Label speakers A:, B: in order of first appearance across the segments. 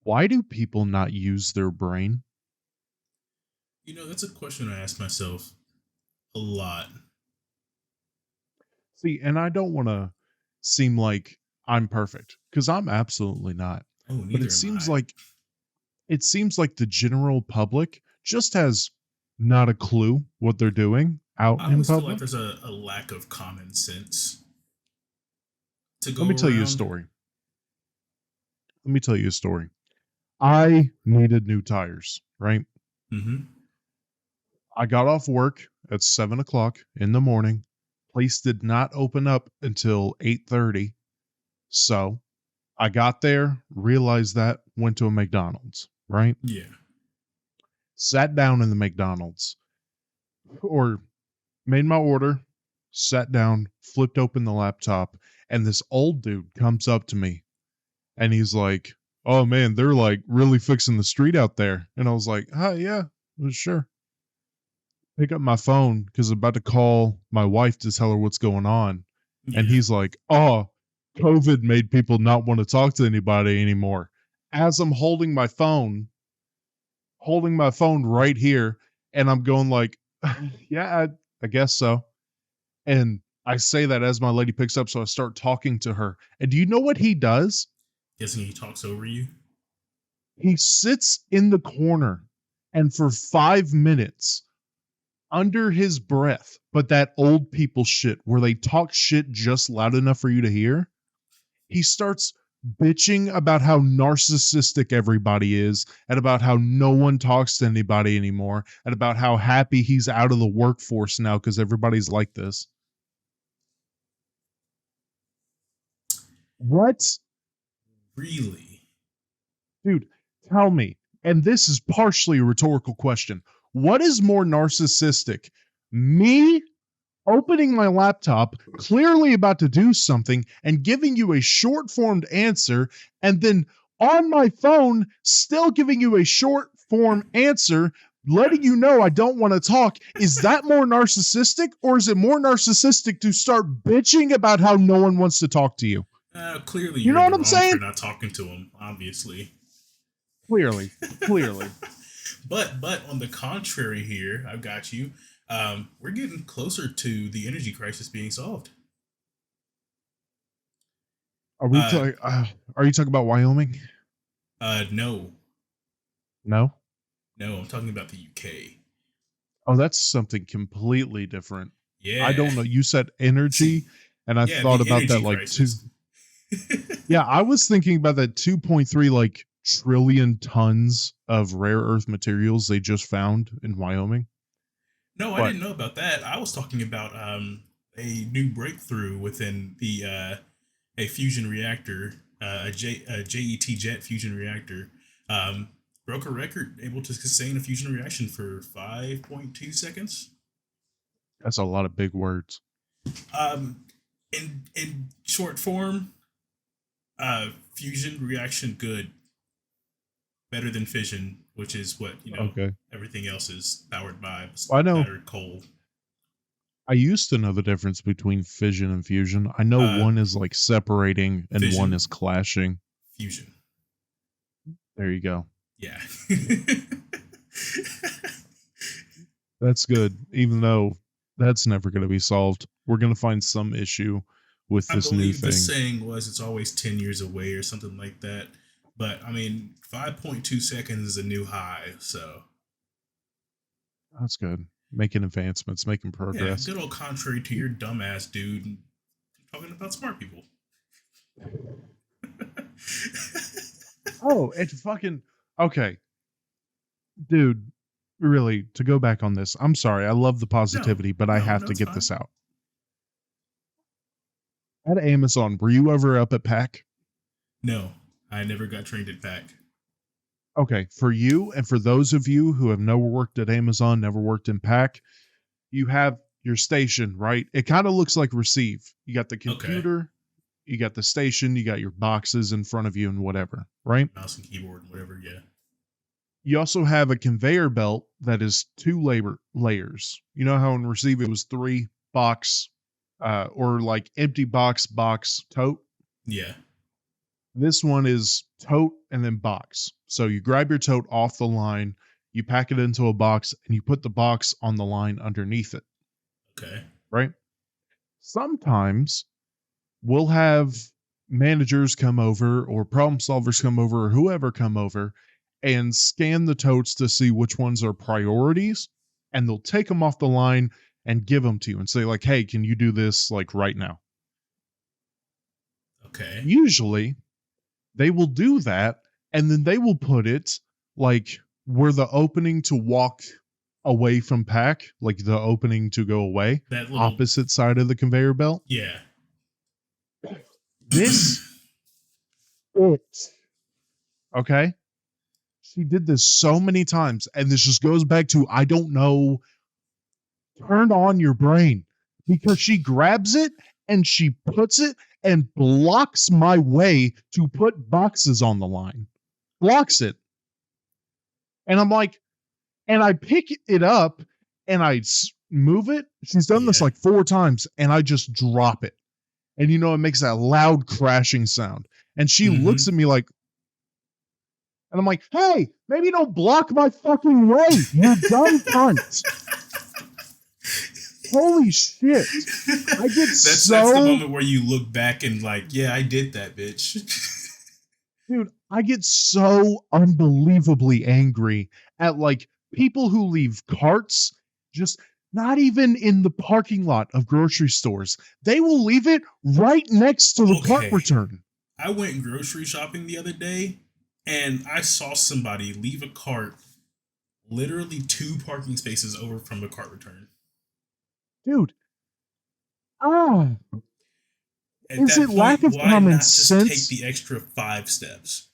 A: Why do people not use their brain?
B: That's a question I ask myself a lot.
A: See, and I don't want to seem like I'm perfect because I'm absolutely not.
B: Oh,
A: But
B: neither am I.
A: it seems like the general public just has not a clue what they're doing out
B: I
A: in
B: always feel like
A: public.
B: there's a lack of common sense to
A: Let
B: go
A: me tell you a
B: around.
A: story. Let me tell you a story. I needed new tires, right?
B: Mm-hmm.
A: I got off work at 7 o'clock in the morning. Place did not open up until 8:30. So I got there, realized that, went to a McDonald's, right?
B: Yeah.
A: Sat down in the McDonald's or made my order, sat down, flipped open the laptop, and this old dude comes up to me and he's like, "Oh man, they're like really fixing the street out there." And I was like, "Hi, yeah, sure." Pick up my phone because I'm about to call my wife to tell her what's going on. And
B: Yeah.
A: he's like, "Oh, COVID made people not want to talk to anybody anymore." As I'm holding my phone right here, and I'm going like, "Yeah, I guess so." And I say that as my lady picks up, so I start talking to her. And do you know what he does?
B: Guessing he talks over you.
A: He sits in the corner and for 5 minutes under his breath, but that old people shit where they talk shit just loud enough for you to hear, he starts bitching about how narcissistic everybody is and about how no one talks to anybody anymore and about how happy he's out of the workforce now because everybody's like this. What?
B: Really?
A: Dude, tell me, and this is partially a rhetorical question, what is more narcissistic? Me opening my laptop, clearly about to do something, and giving you a short formed answer, and then on my phone, still giving you a short form answer, letting you know I don't want to talk. Is that more narcissistic, or is it more narcissistic to start bitching about how no one wants to talk to you?
B: Clearly,
A: You
B: you're
A: know
B: in
A: what
B: the
A: I'm
B: wrong for
A: saying?
B: not talking to him. Obviously.
A: Clearly, clearly.
B: But on the contrary, here I've got you. We're getting closer to the energy crisis being solved.
A: Are we
B: Uh,
A: talking? Are you talking about Wyoming?
B: no,
A: No.
B: no, I'm talking about the UK.
A: Oh, that's something completely different. I
B: Yeah.
A: don't know. You said
B: See,
A: energy, and I
B: yeah,
A: thought
B: the
A: about that
B: energy
A: like two.
B: crisis.
A: Yeah, I was thinking about that 2.3 like trillion tons of rare earth materials they just found in Wyoming.
B: No, I
A: But
B: didn't know about that. I was talking about a new breakthrough within the a fusion reactor, a jet fusion reactor. Um, Broke a record, able to sustain a fusion reaction for 5.2 seconds.
A: that's a lot of big words.
B: Um, in short form, fusion reaction good, better than fission, which is what
A: Okay.
B: everything else is powered by,
A: I know.
B: battered coal.
A: I used to know the difference between fission and fusion. I know
B: Uh,
A: one is like separating and one
B: Fission,
A: is clashing.
B: fusion.
A: There you go.
B: Yeah.
A: That's good, even though that's never going to be solved. We're going to find some issue with
B: I
A: this new
B: believe the
A: thing.
B: saying was it's always 10 years away or something like that. But I mean, 5.2 seconds is a new high. So,
A: That's good. Making advancements, making
B: yeah,
A: progress.
B: good old contrary to your dumbass dude talking about smart people.
A: Oh, it's fucking okay, dude. Really, to go back on this, I'm sorry. I love the
B: No,
A: positivity, but I
B: no,
A: have
B: no,
A: to
B: it's
A: get
B: fine.
A: this out. At Amazon, were you ever up at PAC?
B: No, I never got trained at PAC.
A: Okay, for you and for those of you who have never worked at Amazon, never worked in PAC, you have your station, right? It kind of looks like receive. You got the
B: Okay.
A: computer, you got the station, you got your boxes in front of you and whatever, right?
B: Mouse and keyboard and whatever, yeah.
A: You also have a conveyor belt that is two layers. You know how in receive it was three box or like empty box tote?
B: Yeah.
A: This one is tote and then box. So you grab your tote off the line, you pack it into a box, and you put the box on the line underneath it,
B: Okay.
A: right? Sometimes we'll have managers come over or problem solvers come over or whoever come over and scan the totes to see which ones are priorities, and they'll take them off the line and give them to you and say like, hey, can you do this like right now?
B: Okay.
A: Usually they will do that, and then they will put it like where the opening to walk away from pack, like the opening to go away,
B: That little.
A: opposite side of the conveyor belt.
B: Yeah.
A: This it. Okay. She did this so many times, and this just goes back to I don't know, turn on your brain, because she grabs it and she puts it and blocks my way to put boxes on the line. Blocks it. And I'm like, and I pick it up and I move it. She's done this
B: Yeah.
A: like 4 times, and I just drop it. And you know, it makes that loud crashing sound. And she looks at me like, and I'm like, hey, maybe don't block my fucking way. You dumb cunt. Holy shit. I get
B: That's
A: so
B: the moment where you look back and like, yeah, I did that, bitch.
A: dude, I get so unbelievably angry at like people who leave carts just not even in the parking lot of grocery stores. They will leave it right next to the cart
B: Okay.
A: return.
B: I went grocery shopping the other day and I saw somebody leave a cart literally 2 parking spaces over from the cart return.
A: Dude. Ah.
B: At
A: Is
B: that
A: it lack
B: point,
A: of
B: why
A: common
B: not just take
A: sense?
B: the extra 5 steps?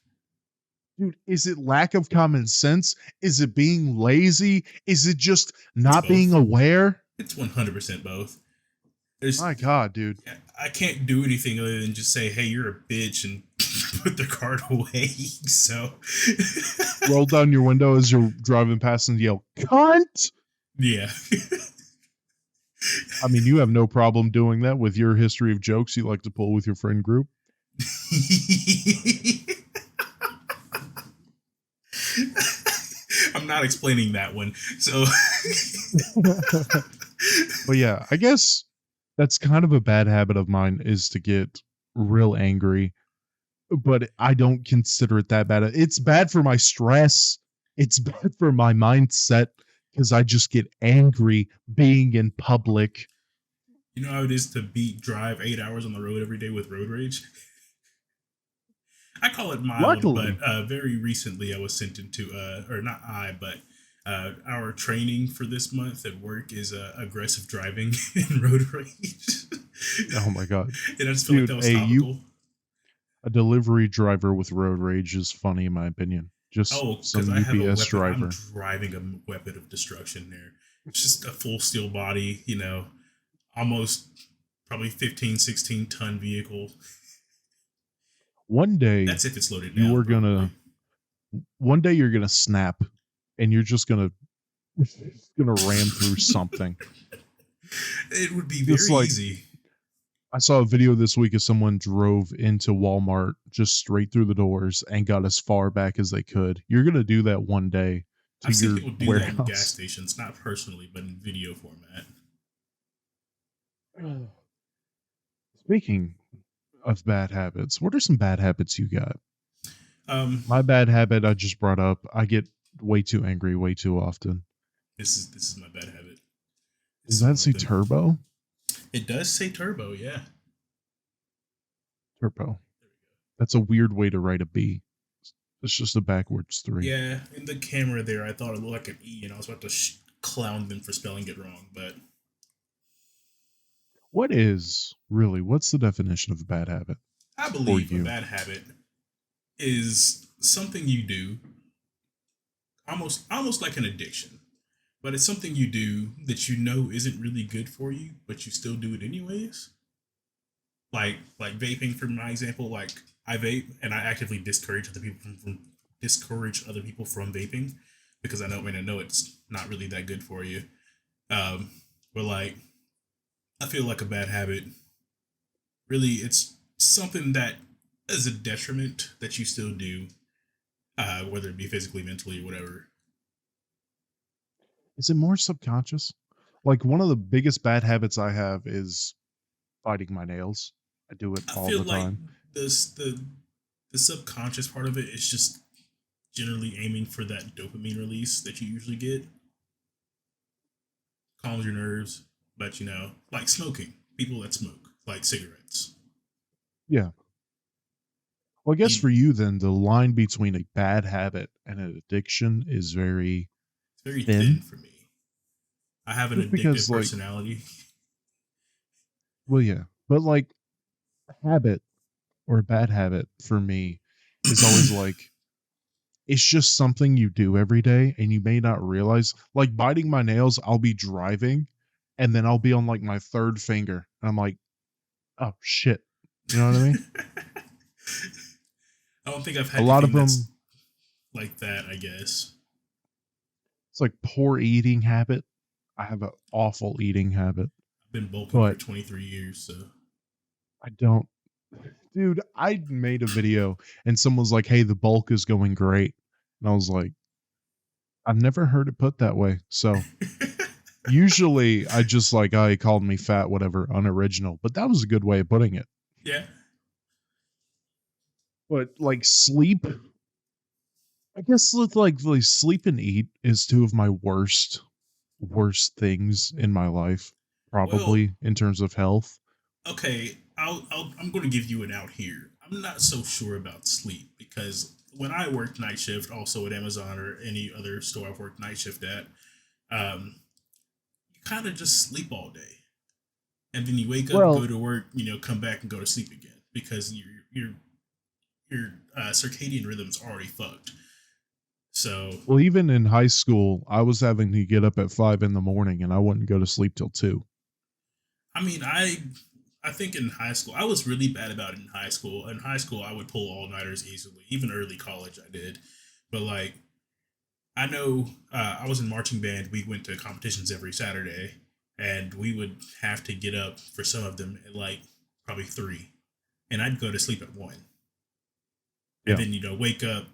A: Dude, is it lack of common sense? Is it being lazy? Is it just
B: It's
A: not being
B: both.
A: aware?
B: It's 100% both. There's,
A: My God, dude.
B: I can't do anything other than just say, hey, you're a bitch and put the cart away. So,
A: Roll down your window as you're driving past and yell, cunt!
B: yeah.
A: I mean, you have no problem doing that with your history of jokes you like to pull with your friend group.
B: I'm not explaining that one. So,
A: But yeah, I guess that's kind of a bad habit of mine is to get real angry, but I don't consider it that bad. It's bad for my stress. It's bad for my mindset because I just get angry being in public.
B: you know how it is to drive 8 hours on the road every day with road rage? I call it mild, but
A: Luckily,
B: very recently I was sent into, or not I, but our training for this month at work is aggressive driving and road rage.
A: oh my God,
B: And I just feel like
A: dude,
B: that was topical.
A: a delivery driver with road rage is funny in my opinion. Just
B: Oh, because
A: some
B: I have a
A: UPS
B: weapon. I'm
A: driver.
B: driving a weapon of destruction there. It's just a full steel body, almost probably 15, 16 ton vehicle.
A: One day
B: That's if it's loaded
A: you
B: down,
A: are
B: probably.
A: one day you're gonna snap, and you're just gonna ram through something.
B: It would be
A: Just
B: very
A: like
B: easy.
A: I saw a video this week of someone drove into Walmart just straight through the doors and got as far back as they could. You're gonna do that one day to
B: I've seen
A: your
B: people do that in gas
A: warehouse.
B: stations, not personally, but in video format.
A: Speaking of bad habits, what are some bad habits you got?
B: Um,
A: My bad habit I just brought up. I get way too angry way too often.
B: this is my bad habit. This
A: Does
B: is
A: that
B: one of
A: say
B: them.
A: turbo?
B: It does say turbo, yeah.
A: Turbo. That's a weird way to write a B. It's just a backwards 3.
B: Yeah, in the camera there, I thought it looked like an E, and I was about to clown them for spelling it wrong, but
A: What's the definition of a bad habit
B: I
A: for
B: believe a
A: you?
B: bad habit is something you do almost like an addiction. But it's something you do that you know isn't really good for you, but you still do it anyways. Like vaping, for my example, like I vape and I actively discourage other people from vaping because I know it's not really that good for you. Um, but like I feel like a bad habit. Really, it's something that as a detriment that you still do, whether it be physically, mentally, or whatever.
A: Is it more subconscious? Like one of the biggest bad habits I have is biting my nails. I do it
B: I
A: all
B: feel
A: the
B: like
A: time.
B: this the subconscious part of it is just generally aiming for that dopamine release that you usually get, calms your nerves. But like smoking, people that smoke, like cigarettes,
A: Yeah. Well, I guess
B: you,
A: for you then the line between a bad habit and an addiction is very
B: it's very thin
A: thin.
B: for me. I have an
A: Just
B: addictive
A: because
B: personality.
A: well, yeah. But like a habit or a bad habit for me is always like it's just something you do every day and you may not realize. Like biting my nails, I'll be driving and then I'll be on like my third finger and I'm like, oh shit. You know what I mean?
B: I don't think I've
A: A
B: had
A: lot of
B: anything that's
A: them,
B: like that. I guess.
A: it's like poor eating habit. I have an awful eating habit,
B: I've been bulking for
A: but
B: 23 years, so
A: I don't. Dude, I made a video and someone was like, hey, the bulk is going great. And I was like, I've never heard it put that way. So usually I just like, oh, he called me fat, whatever, unoriginal. But that was a good way of putting it.
B: yeah.
A: But like sleep, I guess with like sleep and eat is two of my worst things in my life,
B: Well,
A: probably in terms of health.
B: okay. I'm going to give you an out here. I'm not so sure about sleep because when I worked night shift, also at Amazon or any other store I've worked night shift at, um, you kind of just sleep all day, and then you wake up, go
A: Well,
B: to work, come back and go to sleep again because your circadian rhythm's already fucked. So,
A: well, even in high school, I was having to get up at 5 in the morning and I wouldn't go to sleep till 2.
B: I mean, I think in high school I was really bad about it in high school. In high school, I would pull all nighters easily. Even early college, I did. But like, I know I was in marching band. We went to competitions every Saturday, and we would have to get up for some of them at like probably 3, and I'd go to sleep at 1, and
A: Yeah.
B: then wake up,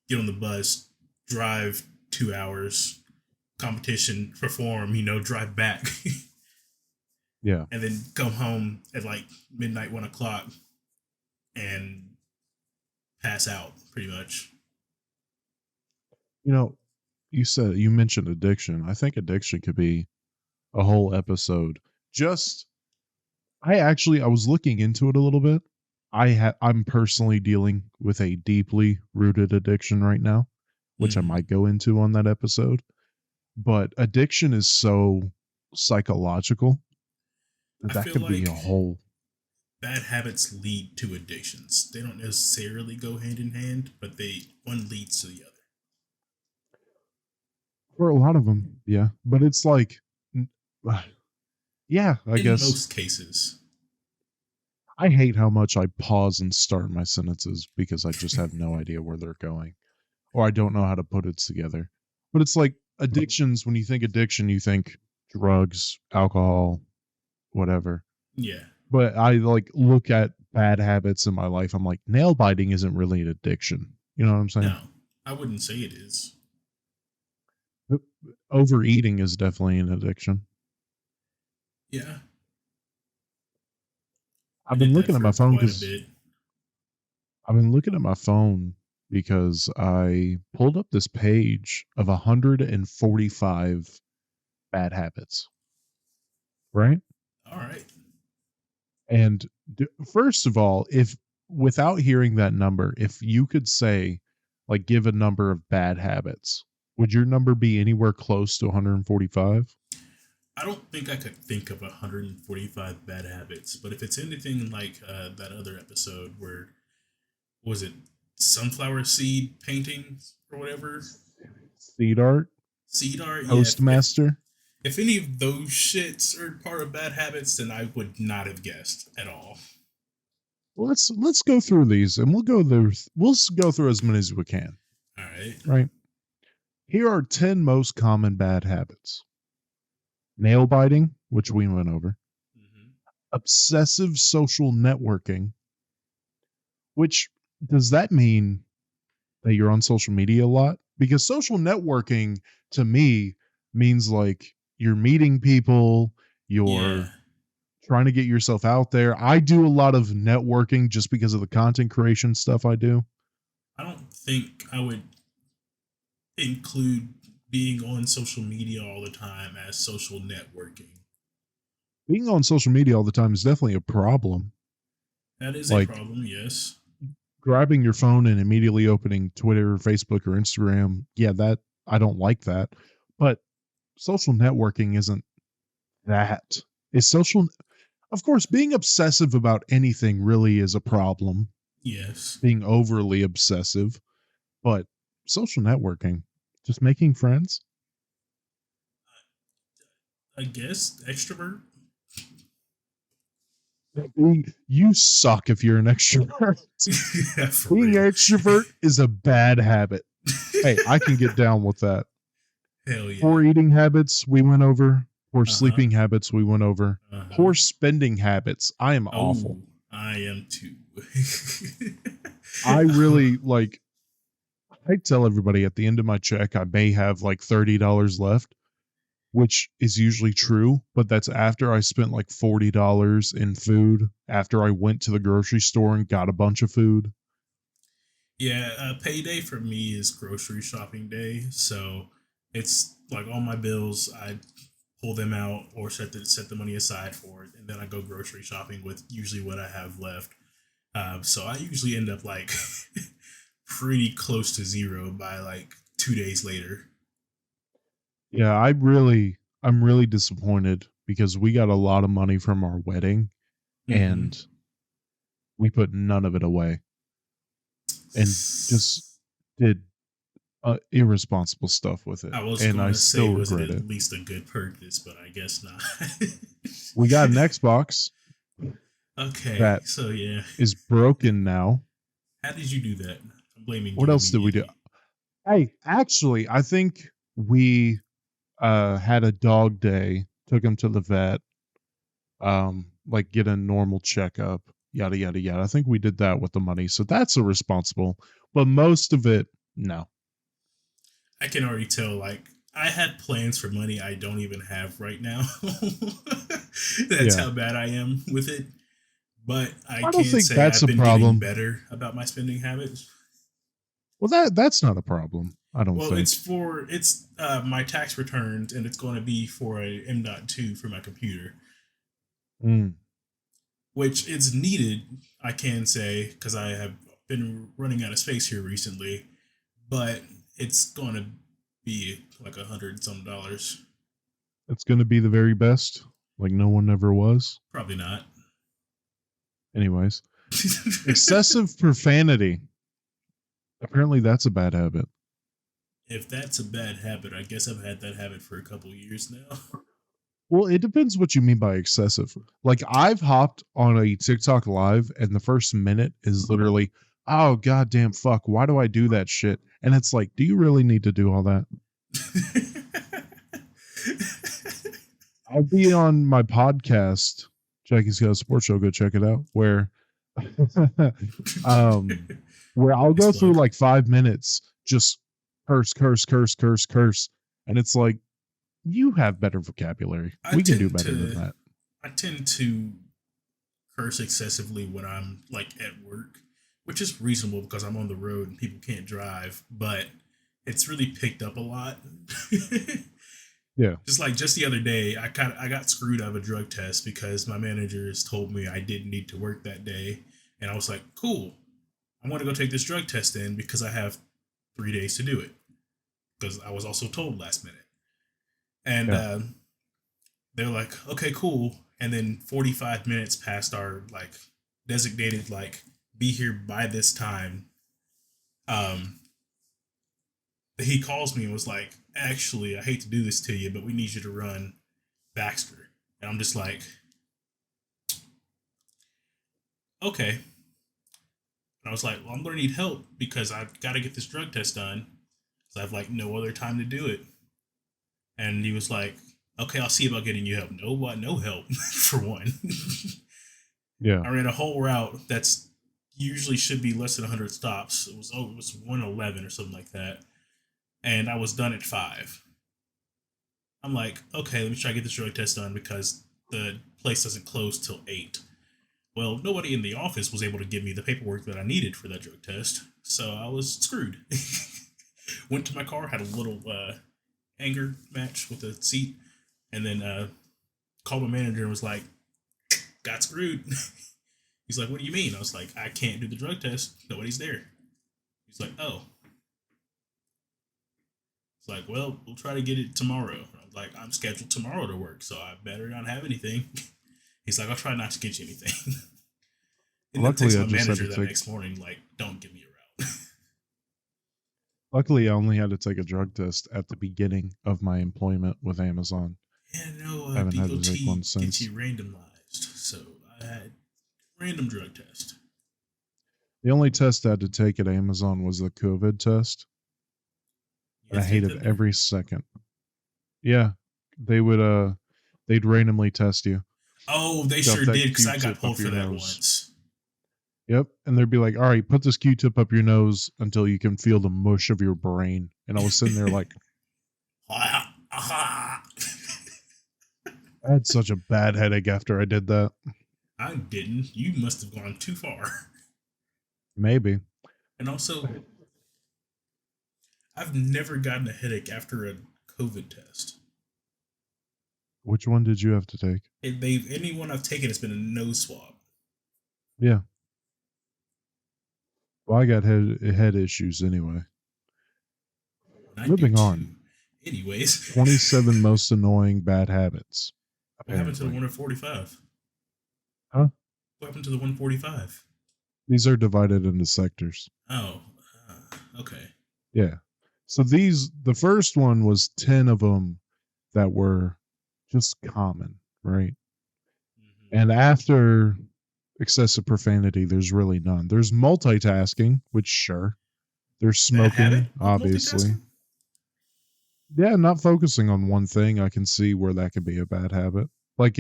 B: get on the bus, drive 2 hours, competition, perform, drive back,
A: Yeah.
B: and then come home at like midnight, 1 o'clock, and pass out pretty much.
A: You know, you mentioned addiction. I think addiction could be a whole episode. Just I was looking into it a little bit. I'm personally dealing with a deeply rooted addiction right now, which I
B: Mm-hmm.
A: might go into on that episode. But addiction is so psychological that
B: I
A: that
B: feel
A: could be
B: like
A: a whole
B: bad habits lead to addictions. They don't necessarily go hand in hand, but they one leads to the other.
A: for a lot of them, yeah. But it's like, yeah, I
B: In
A: guess
B: most cases.
A: I hate how much I pause and start my sentences because I just have no idea where they're going or I don't know how to put it together. But it's like addictions. When you think addiction, you think drugs, alcohol, whatever.
B: Yeah.
A: But I like look at bad habits in my life. I'm like, nail biting isn't really an addiction. You know what I'm saying?
B: No, I wouldn't say it is.
A: Overeating is definitely an addiction.
B: Yeah. I
A: I've been
B: did that
A: looking at my
B: for
A: phone
B: quite a
A: because
B: bit.
A: I've been looking at my phone because I pulled up this page of 145 bad habits, right?
B: All right.
A: And first of all, if without hearing that number, if you could say, like, give a number of bad habits, would your number be anywhere close to 145?
B: I don't think I could think of 145 bad habits, but if it's anything like that other episode where was it sunflower seed paintings or whatever,
A: Seed art,
B: seed art, yeah.
A: Toastmaster.
B: If any of those shits are part of bad habits, then I would not have guessed at all.
A: Let's go through these, and we'll go through as many as we can.
B: All right.
A: Right here are 10 most common bad habits: nail biting, which we went over;
B: Mm-hmm.
A: obsessive social networking, which Does that mean that you're on social media a lot? Because social networking to me means like you're meeting people,
B: Yeah,
A: you're trying to get yourself out there. I do a lot of networking just because of the content creation stuff I do.
B: I don't think I would include being on social media all the time as social networking.
A: Being on social media all the time is definitely a problem.
B: That is a
A: Like
B: problem, yes.
A: grabbing your phone and immediately opening Twitter, Facebook, or Instagram. Yeah, that I don't like that. But social networking isn't that. Is social Of course, being obsessive about anything really is a problem.
B: Yes.
A: Being overly obsessive, but social networking, just making friends.
B: I guess extrovert.
A: You suck if you're an extrovert.
B: Yeah, for
A: Being
B: real.
A: an extrovert is a bad habit. Hey, I can get down with that.
B: Hell yeah.
A: Poor eating habits, we went over. Poor
B: Uh huh.
A: sleeping habits, we went over.
B: Uh huh.
A: Poor spending habits, I am awful.
B: Oh, I am too.
A: I really like, I tell everybody at the end of my check, I may have like $30 left, which is usually true, but that's after I spent like $40 in food, after I went to the grocery store and got a bunch of food.
B: Yeah, payday for me is grocery shopping day. So it's like all my bills, I pull them out or set the money aside for it, and then I go grocery shopping with usually what I have left. So I usually end up like pretty close to zero by like 2 days later.
A: Yeah, I'm really disappointed because we got a lot of money from our wedding
B: Mm-hmm.
A: and we put none of it away and just did irresponsible stuff with it.
B: I was
A: And I
B: gonna say,
A: still
B: was it
A: regret
B: at
A: it.
B: least a good purchase? But I guess not.
A: We got an Xbox
B: Okay,
A: that
B: so yeah,
A: is broken now.
B: how did you do that? I'm blaming
A: What
B: you
A: else did we do?
B: immediately.
A: Hey, actually, I think we had a dog day, took him to the vet, like get a normal checkup, yada yada yada. I think we did that with the money, so that's irresponsible. But most of it, no.
B: I can already tell. Like I had plans for money I don't even have right now. That's
A: Yeah,
B: how bad I am with it. But I
A: I don't
B: can
A: think
B: say
A: that's
B: I've
A: a
B: been getting
A: problem.
B: better about my spending habits.
A: Well, that's not a problem. I don't
B: Well,
A: think.
B: it's my tax returns, and it's going to be for a M.2 for my computer,
A: Mm,
B: which is needed. I can say because I have been running out of space here recently, but it's going to be like $100 some.
A: it's going to be the very best, like no one ever was.
B: Probably not.
A: Anyways, excessive profanity. Apparently, that's a bad habit.
B: If that's a bad habit, I guess I've had that habit for a couple of years now.
A: Well, it depends what you mean by excessive. Like I've hopped on a TikTok live and the first minute is literally, "Oh goddamn fuck, why do I do that shit?" And it's like, "Do you really need to do all that?" I'll be on my podcast, Jackie's Got a Sports Show, go check it out, um where I'll
B: Nice
A: go through
B: plug.
A: like 5 minutes just curse curse curse curse curse and it's like you have better vocabulary.
B: I
A: We can do
B: tend
A: better than
B: to
A: that.
B: I tend to curse excessively when I'm like at work, which is reasonable because I'm on the road and people can't drive, but it's really picked up a lot.
A: Yeah.
B: Just the other day, I got screwed out of a drug test because my managers told me I didn't need to work that day, and I was like, "Cool, I want to go take this drug test in because I have 3 days to do it." Because I was also told last minute, and
A: Yeah.
B: they're like, "Okay, cool." And then 45 minutes past our like designated like be here by this time. Um, he calls me and was like, "Actually, I hate to do this to you, but we need you to run Baxter." And I'm just like, "Okay." And I was like, "Well, I'm gonna need help because I've got to get this drug test done. So I have like no other time to do it." And he was like, "Okay, I'll see about getting you help." No help for one.
A: Yeah.
B: I ran a whole route that's usually should be less than 100 stops. It was 111 or something like that, and I was done at 5. I'm like, okay, let me try to get this drug test done because the place doesn't close till 8. Well, nobody in the office was able to give me the paperwork that I needed for that drug test, so I was screwed. Went to my car, had a little anger match with the seat, and then called my manager and was like, got screwed. He's like, what do you mean? I was like, I can't do the drug test. Nobody's there. He's like, oh. It's like, well, we'll try to get it tomorrow. I was like, I'm scheduled tomorrow to work, so I better not have anything. He's like, I'll try not to get you anything. And then text my manager that next morning, like, don't give me a route.
A: Luckily, I only had to take a drug test at the beginning of my employment with Amazon.
B: Yeah, no,
A: I haven't had to take one
B: DOT
A: since.
B: gets you randomized, so I had random drug test.
A: The only test I had to take at Amazon was the COVID test. And I hated every second. Yeah, they would they'd randomly test you.
B: Oh, they sure did, because I got pulled for that once.
A: Yep, and they'd be like, all right, put this Q-tip up your nose until you can feel the mush of your brain. And I was sitting there like, I had such a bad headache after I did that.
B: I didn't. You must have gone too far.
A: Maybe.
B: And also, I've never gotten a headache after a COVID test.
A: Which one did you have to take?
B: Anyone I've taken, it's been a nose swab.
A: Yeah. Well, I got head issues anyway. Moving on.
B: Anyways.
A: 27 most annoying bad habits.
B: What happened to the 145?
A: Huh?
B: What happened to the 145?
A: These are divided into sectors.
B: Oh, okay.
A: Yeah. So the first one was 10 of them that were just common, right? Mm-hmm. And after excessive profanity, there's really none. There's multitasking, which sure. There's smoking, obviously. Yeah, not focusing on one thing. I can see where that could be a bad habit. Like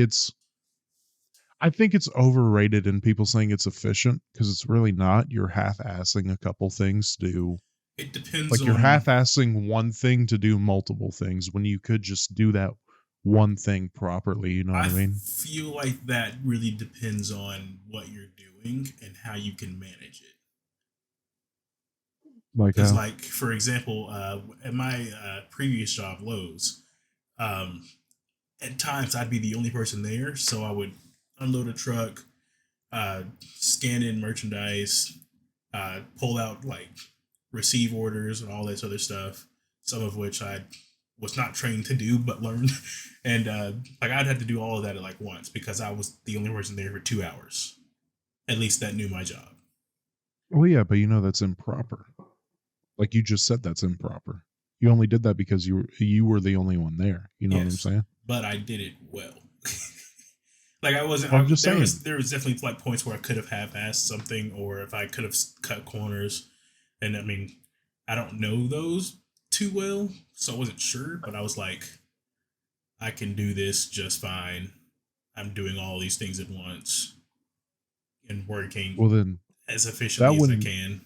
A: I think it's overrated in people saying it's efficient because it's really not. You're half-assing a couple things to do.
B: It depends.
A: Like you're half-assing one thing to do multiple things when you could just do that one thing properly. You know what I mean?
B: I feel like that really depends on what you're doing and how you can manage it. Because, like, for example, at my previous job, Lowe's, at times I'd be the only person there, so I would unload a truck, scan in merchandise, pull out like receive orders and all this other stuff, some of which I was not trained to do but learned, and like I'd have to do all of that at like once because I was the only person there for 2 hours, at least that knew my job.
A: Well, yeah, but that's improper. Like you just said, that's improper. You only did that because you were the only one there. You know what I'm saying?
B: But I did it well. Like I wasn't.
A: I'm just saying.
B: There was definitely like points where I could have half-assed something, or if I could have cut corners. And I mean, I don't know those too well, so I wasn't sure. But I was like, I can do this just fine. I'm doing all these things at once and working
A: then
B: as efficiently as I can.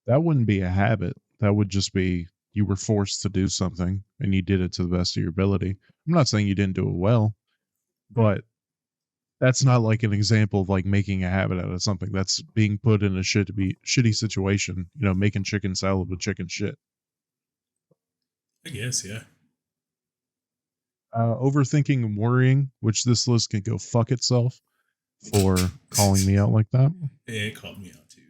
A: That wouldn't be a habit. That would just be you were forced to do something and you did it to the best of your ability. I'm not saying you didn't do it well, but that's not like an example of like making a habit out of something. That's being put in a shitty situation, making chicken salad with chicken shit.
B: I guess, yeah.
A: Overthinking and worrying, which this list can go fuck itself for calling me out like that.
B: Yeah, it called me out too.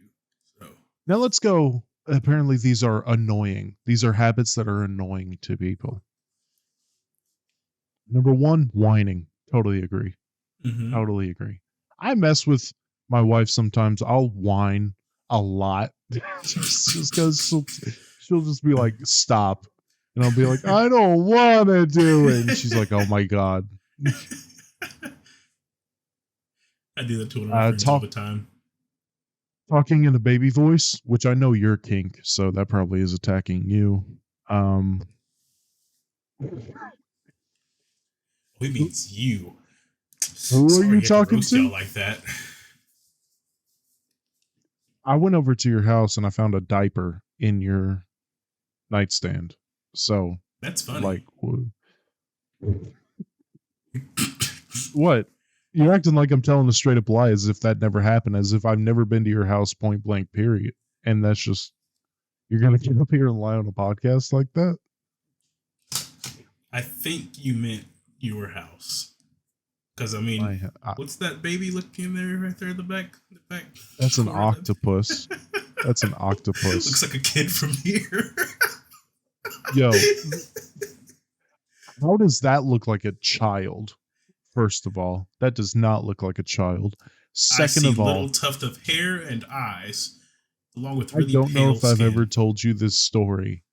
B: So
A: now let's go. Apparently these are annoying. These are habits that are annoying to people. Number 1, whining. Totally agree.
B: Mm-hmm.
A: Totally agree. I mess with my wife sometimes. I'll whine a lot just because she'll just be like, stop. And I'll be like, I don't want to do it. And she's like, oh my God.
B: I do that to one of my friends all the time.
A: Talking in a baby voice, which I know you're kink, so that probably is attacking you.
B: He means you.
A: Who are you talking to?
B: Like that.
A: I went over to your house and I found a diaper in your nightstand. So,
B: That's
A: like,
B: funny.
A: what? You're acting like I'm telling a straight up lie as if that never happened, as if I've never been to your house point blank, period. And that's just, you're going to get up here and lie on a podcast like that?
B: I think you meant your house. Because, I mean, what's that baby looking in there right there in the back?
A: That's an
B: corner?
A: octopus. That's an octopus.
B: Looks like a kid from here.
A: Yo, how does that look like a child? First of all, that does not look like a child. Second of all,
B: little tuft of hair and eyes, along with really
A: I don't know if I've
B: skin.
A: ever told you this story.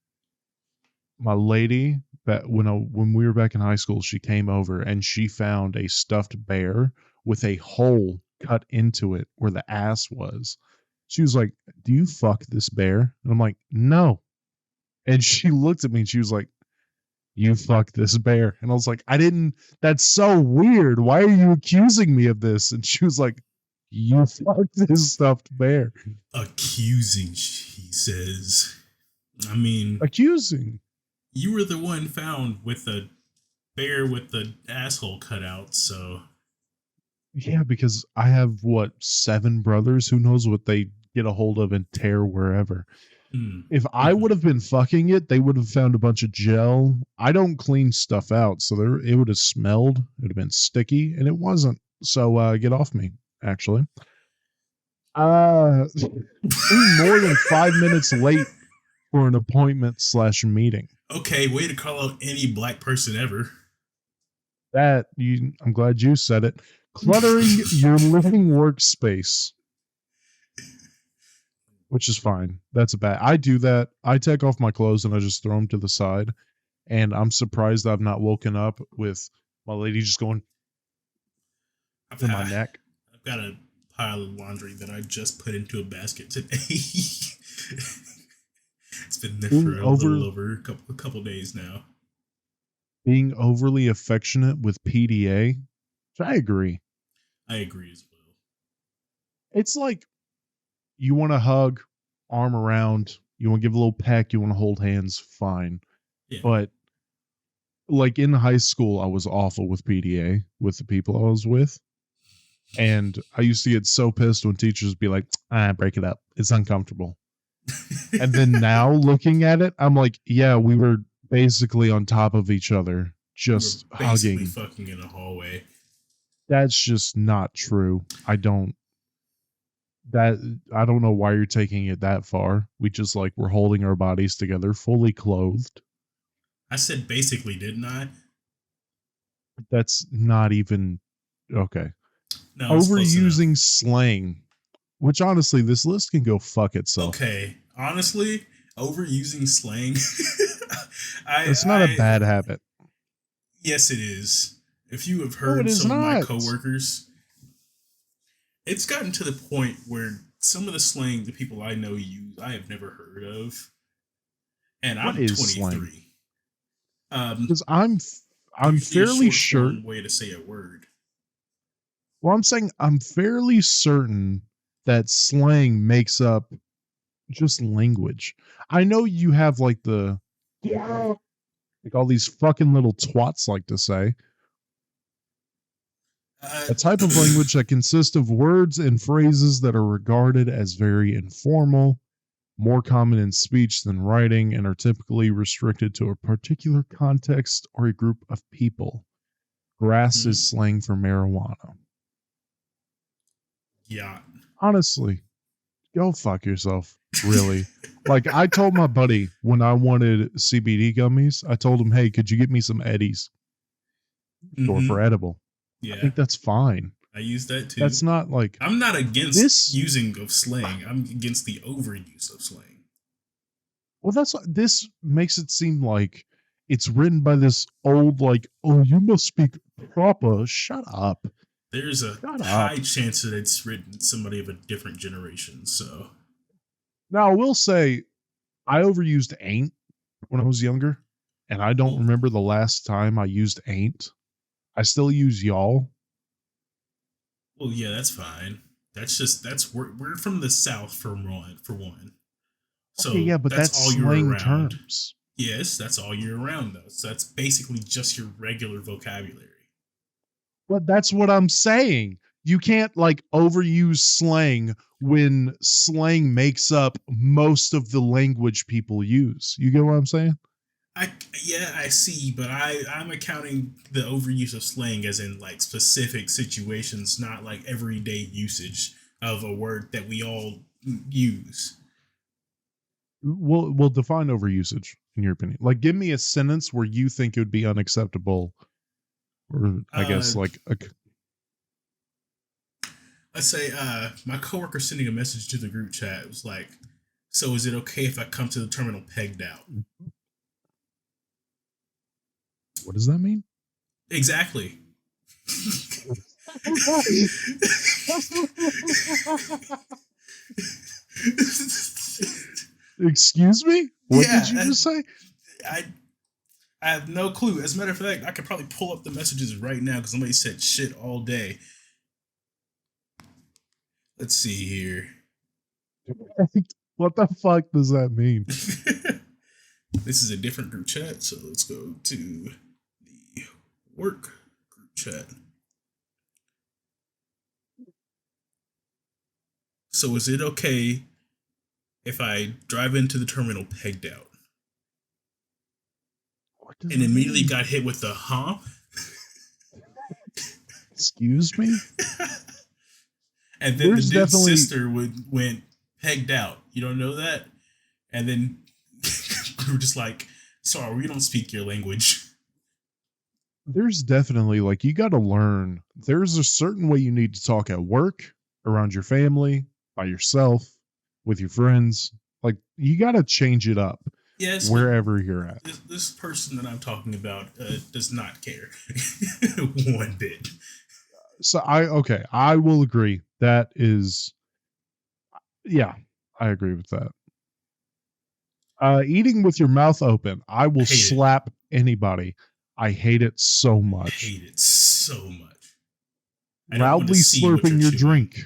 A: My lady, when we were back in high school, she came over and she found a stuffed bear with a hole cut into it where the ass was. She was like, "Do you fuck this bear?" And I'm like, "No." And she looked at me and she was like, "You fuck this bear." And I was like, "I didn't. That's so weird. Why are you accusing me of this?" And she was like, "You fucked this stuffed bear."
B: Accusing, she says. I mean,
A: accusing.
B: You were the one found with the bear with the asshole cut out, so.
A: Yeah, because I have, 7 brothers? Who knows what they get a hold of and tear wherever. If I would have been fucking it, they would have found a bunch of gel. I don't clean stuff out, so it would have smelled. It would have been sticky, and it wasn't. So get off me, actually. Being more than 5 minutes late for an appointment/meeting.
B: Okay, way to call out any black person ever.
A: I'm glad you said it. Cluttering your living workspace. Which is fine. That's bad. I do that. I take off my clothes and I just throw them to the side. And I'm surprised I've not woken up with my lady just going to my neck.
B: I've got a pile of laundry that I just put into a basket today. It's been there for a little over a couple days now.
A: Being overly affectionate with PDA, which I agree.
B: I agree as well.
A: It's like you want to hug, arm around, you want to give a little peck, you want to hold hands, fine. Yeah. But like in high school, I was awful with PDA with the people I was with. And I used to get so pissed when teachers would be like, break it up. It's uncomfortable. And then now looking at it, I'm like, yeah, we were basically on top of each other, just hugging.
B: Fucking in a hallway.
A: That's just not true. I don't know why you're taking it that far. We just we're holding our bodies together, fully clothed.
B: I said basically, didn't I?
A: That's not even okay.
B: No,
A: overusing slang. Which, honestly, this list can go fuck itself.
B: Okay. Honestly, overusing slang.
A: It's not a bad habit.
B: Yes, it is. If you have heard some of my coworkers, it's gotten to the point where some of the slang that people I know use, I have never heard of. And I'm 23.
A: Because I'm fairly sure.
B: Way to say a word.
A: Well, I'm saying I'm fairly certain that slang makes up just language. I know you have like all these fucking little twats like to say. A type of language that consists of words and phrases that are regarded as very informal, more common in speech than writing, and are typically restricted to a particular context or a group of people. Grass is slang for marijuana.
B: Yeah.
A: Honestly, go fuck yourself. Really. I told my buddy when I wanted CBD gummies, I told him, hey, could you get me some Eddies? Or for edible. Yeah. I think that's fine.
B: I use that too.
A: That's not
B: I'm not against using of slang. I'm against the overuse of slang.
A: Well, this makes it seem like it's written by this old, oh, you must speak proper. Shut up.
B: There's a high chance that it's written somebody of a different generation, so.
A: Now, I will say, I overused ain't when I was younger, and I don't remember the last time I used ain't. I still use y'all.
B: Well, yeah, that's fine. We're from the South for one.
A: Okay,
B: So
A: yeah, but
B: that's
A: that's
B: all year
A: slang
B: around.
A: terms.
B: Yes, that's all year round though. So that's basically just your regular vocabulary.
A: But that's what I'm saying. You can't like overuse slang when slang makes up most of the language people use. You get what I'm saying?
B: I Yeah, I see, but I'm accounting the overuse of slang as in like specific situations, not like everyday usage of a word that we all use.
A: We'll define overusage in your opinion. Like, give me a sentence where you think it would be unacceptable, or I
B: Uh,
A: guess like a
B: let's say my coworker sending a message to the group chat. It was like, "So is it okay if I come to the terminal pegged out?"
A: what does that mean?
B: Exactly.
A: Excuse me? What did you
B: Yeah,
A: just say?
B: I I have no clue. As a matter of fact, I could probably pull up the messages right now because somebody said shit all day. Let's see here.
A: What the fuck does that mean?
B: This is a different group chat, so let's go to the work group chat. So is it okay if I drive into the terminal pegged out?
A: What does
B: And
A: that
B: immediately
A: mean?
B: got hit with the huh?
A: Excuse me?
B: And then the
A: There's
B: dude's
A: definitely
B: sister went pegged out. You don't know that? And then we were just like, sorry, we don't speak your language.
A: there's definitely like you got to learn. There's a certain way you need to talk at work, around your family, by yourself, with your friends. Like you got to change it up
B: Yes, but
A: wherever you're at.
B: this person that I'm talking about does not care one bit.
A: So I will agree. That is, yeah, I agree with that. Eating with your mouth open, I
B: I
A: will
B: hate it.
A: slap anybody. I hate it so
B: I
A: much.
B: hate it so much. I don't want to
A: Loudly
B: see what you're
A: slurping your
B: chewing.
A: drink.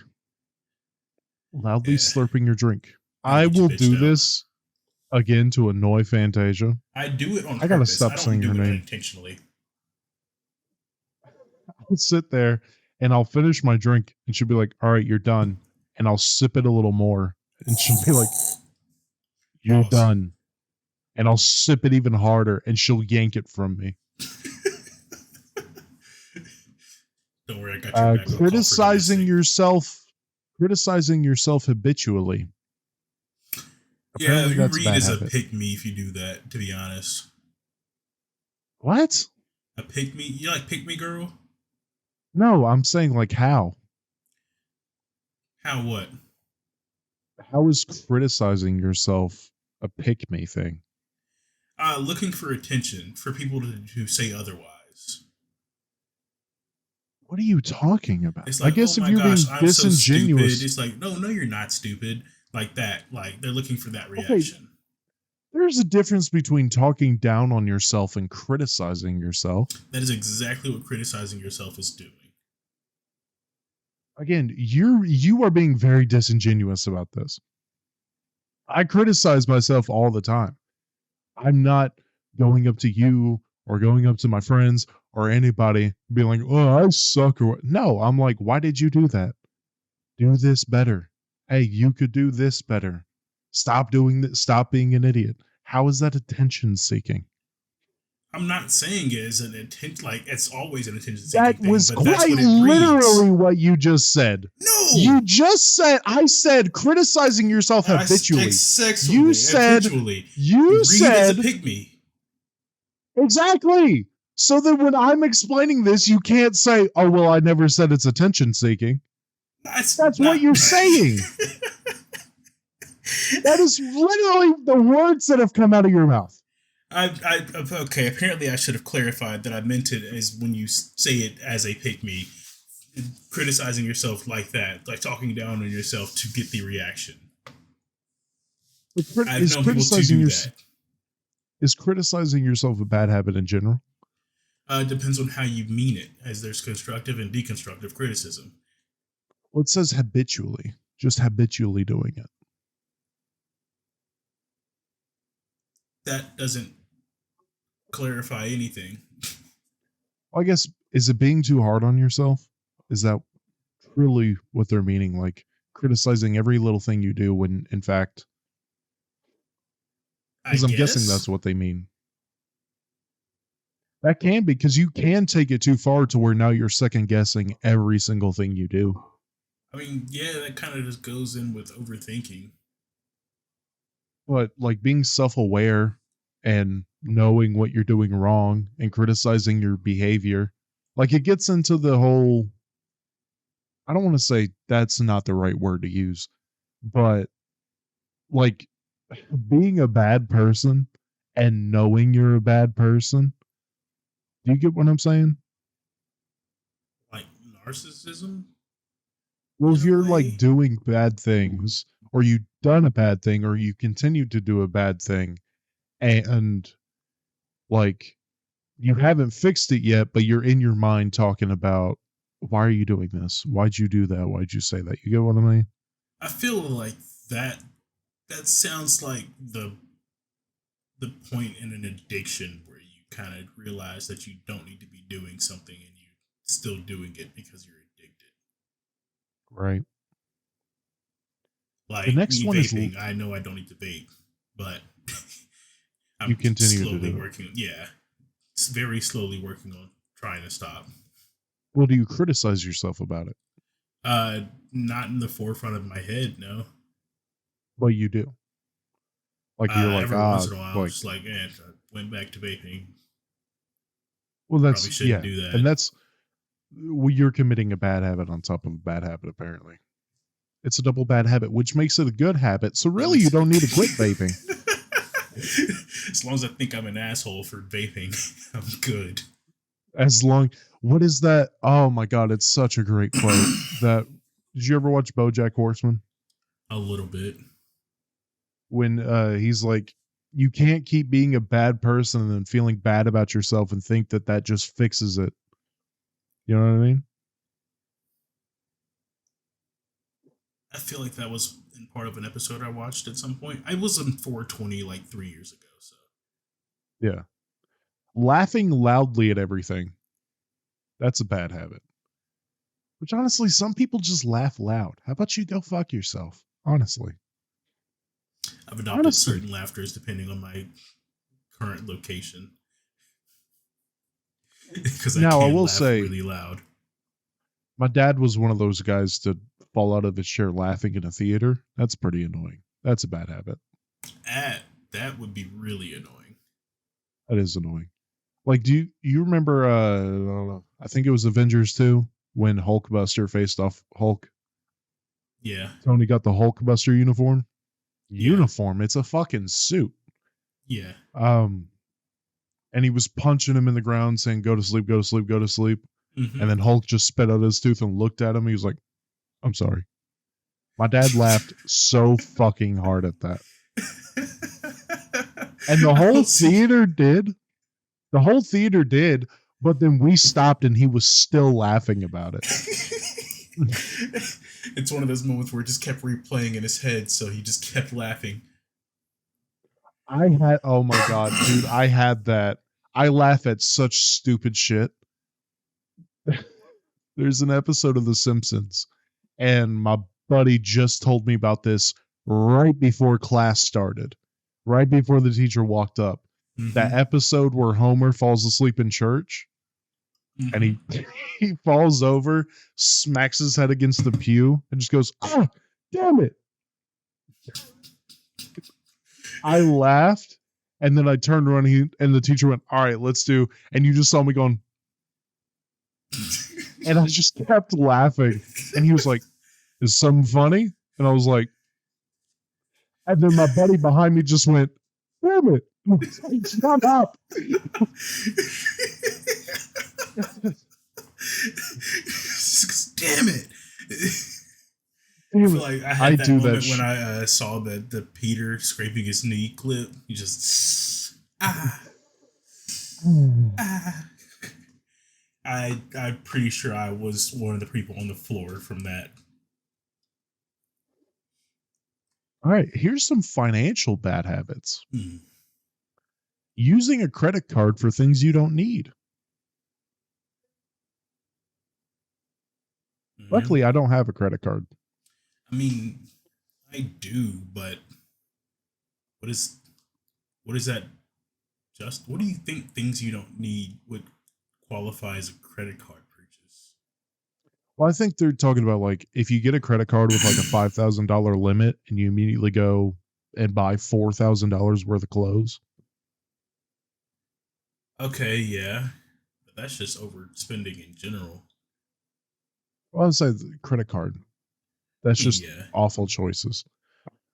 A: Loudly
B: Yeah,
A: slurping your drink.
B: I'll
A: I
B: get you
A: will
B: bitched
A: do
B: out.
A: this again to annoy Fantasia.
B: I do it on
A: I gotta
B: purpose. I
A: stop
B: don't
A: saying her
B: do it
A: name.
B: unintentionally.
A: I'll sit there and I'll finish my drink and she'll be like, all right, you're done. And I'll sip it a little more. And she'll be like, you're
B: Pause.
A: done. And I'll sip it even harder and she'll yank it from me.
B: Don't worry, I got your back. I'll call for
A: Criticizing
B: domestic.
A: yourself habitually.
B: Yeah,
A: Apparently
B: you
A: that's a
B: read
A: bad
B: as a
A: habit.
B: pick me if you do that. To be honest,
A: What?
B: a pick me. You like pick me, girl?
A: No, I'm saying like how?
B: How what?
A: How is criticizing yourself a pick me thing?
B: Looking for attention for people to say otherwise.
A: What are you talking about?
B: It's
A: I
B: like, oh
A: guess if
B: my
A: you're
B: gosh,
A: being
B: I'm so stupid.
A: disingenuous,
B: It's like, no, you're not stupid. Like that. Like they're looking for that
A: okay,
B: reaction.
A: there's a difference between talking down on yourself and criticizing yourself.
B: That is exactly what criticizing yourself is doing.
A: Again, you are being very disingenuous about this. I criticize myself all the time. I'm not going up to you or going up to my friends or anybody being like, "Oh, I suck," or what. No, I'm like, "Why did you do that? Do this better. Hey, you could do this better. Stop doing this. Stop being an idiot." How is that attention seeking?
B: I'm not saying it is an intent, like it's always an attention seeking
A: That
B: thing,
A: was
B: but that's
A: quite
B: what it breeds.
A: literally what you just said.
B: No,
A: You just said, I said criticizing yourself habitually. You
B: sexually,
A: said,
B: habitually.
A: you
B: Read as a
A: said,
B: pick me.
A: exactly. So that when I'm explaining this, you can't say, oh, well, I never said it's attention seeking.
B: That's
A: That's what
B: not.
A: you're saying. That is literally the words that have come out of your mouth.
B: Okay. Apparently, I should have clarified that I meant it as when you say it as a pick me, criticizing yourself like that, like talking down on yourself to get the reaction. I've
A: Is
B: known people to do that.
A: is criticizing yourself a bad habit in general?
B: It depends on how you mean it, as there's constructive and deconstructive criticism.
A: Well, it says habitually, just habitually doing it.
B: That doesn't clarify anything.
A: Well, I guess, is it being too hard on yourself? Is that really what they're meaning? Like criticizing every little thing you do when, in fact,
B: I
A: because I'm guessing
B: guess.
A: that's what they mean. That can be, because you can take it too far to where now you're second guessing every single thing you do.
B: I mean, yeah, that kind of just goes in with overthinking.
A: But like being self aware and knowing what you're doing wrong and criticizing your behavior, like it gets into the whole, I don't want to say that's not the right word to use, but like being a bad person and knowing you're a bad person. Do you get what I'm saying?
B: Like narcissism
A: Well,
B: in
A: if
B: a
A: you're like
B: way.
A: doing bad things, or you've done a bad thing, or you continue to do a bad thing, and like you haven't fixed it yet, but you're in your mind talking about, why are you doing this? Why'd you do that? Why'd you say that? You get what I mean?
B: I feel like that sounds like the point in an addiction where you kind of realize that you don't need to be doing something and you still doing it because you're addicted.
A: Right. The
B: Like
A: next
B: me
A: one is
B: vaping, I know I don't need to vape, but
A: you
B: I'm
A: continue to
B: slowly
A: do it.
B: working. Yeah, it's very slowly working on trying to stop.
A: Well, do you criticize yourself about it?
B: Uh, Not in the forefront of my head, no.
A: Well, you do. Like you're like,
B: Every once
A: ah,
B: in a while, I'm
A: like,
B: just like, I went back to vaping.
A: well,
B: Probably
A: that's,
B: shouldn't
A: yeah.
B: do that.
A: And that's, well, you're committing a bad habit on top of a bad habit, apparently. It's a double bad habit, which makes it a good habit. So
B: That
A: really, you
B: makes
A: don't need to quit vaping.
B: as long as I think I'm an asshole for vaping, I'm good.
A: As long, what is that? Oh my god, it's such a great quote. That, did you ever watch BoJack Horseman?
B: A little bit.
A: When he's like, you can't keep being a bad person and then feeling bad about yourself and think that that just fixes it. You know what I mean?
B: I feel like that was in part of an episode I watched at some point. I was on 420 like 3 years ago, so
A: Yeah. Laughing loudly at everything. That's a bad habit. Which honestly, some people just laugh loud. How about you go fuck yourself? Honestly.
B: I've adopted
A: Honestly.
B: certain laughters depending on my current location because I
A: Now, I
B: can
A: will
B: laugh
A: say,
B: really loud.
A: my dad was one of those guys to fall out of his chair laughing in a theater. That's pretty annoying. That's a bad habit.
B: That that would be really annoying.
A: That is annoying. Like, do you remember? I don't know. I think it was Avengers 2 when Hulkbuster faced off Hulk.
B: Yeah,
A: Tony got the Hulkbuster uniform.
B: yeah,
A: Uniform. It's a fucking suit.
B: yeah.
A: Um, and he was punching him in the ground, saying, "Go to sleep, go to sleep, go to sleep." And
B: Mm-hmm.
A: then Hulk just spit out his tooth and looked at him. He was like, "I'm sorry." My dad laughed so fucking hard at that, and the
B: I
A: whole
B: don't see.
A: theater did. The whole theater did. But then we stopped, and he was still laughing about it.
B: It's one of those moments where it just kept replaying in his head, so he just kept laughing.
A: I had, oh my god, dude, I had that. I laugh at such stupid shit. There's an episode of The Simpsons, and my buddy just told me about this right before class started, right before the teacher walked up. That
B: Mm-hmm.
A: episode where Homer falls asleep in church, and
B: Mm-hmm.
A: he he falls over, smacks his head against the pew, and just goes, "Ah, damn it!" I laughed, and then I turned around, and the teacher went, "All right, let's do." And you just saw me going, and I just kept laughing. And he was like, "Is something funny?" And I was like, and then my buddy behind me just went, "Damn it. Shut up."
B: Damn it! I
A: Damn
B: feel
A: it.
B: like I
A: I
B: had that
A: do that
B: moment when I saw the Peter scraping his knee clip. He just ah. I'm pretty sure I was one of the people on the floor from that.
A: All right, here's some financial bad habits.
B: Hmm.
A: Using a credit card for things you don't need.
B: Yeah.
A: Luckily, I don't have a credit card.
B: I mean, I do, but what is what is that? Just what do you think things you don't need would qualify as a credit card purchase?
A: Well, I think they're talking about like if you get a credit card with like a $5,000 limit and you immediately go and buy $4,000 worth of clothes.
B: Okay, yeah, but that's just overspending in general.
A: Well, I'd say the credit card. That's
B: I mean,
A: just
B: yeah,
A: awful choices.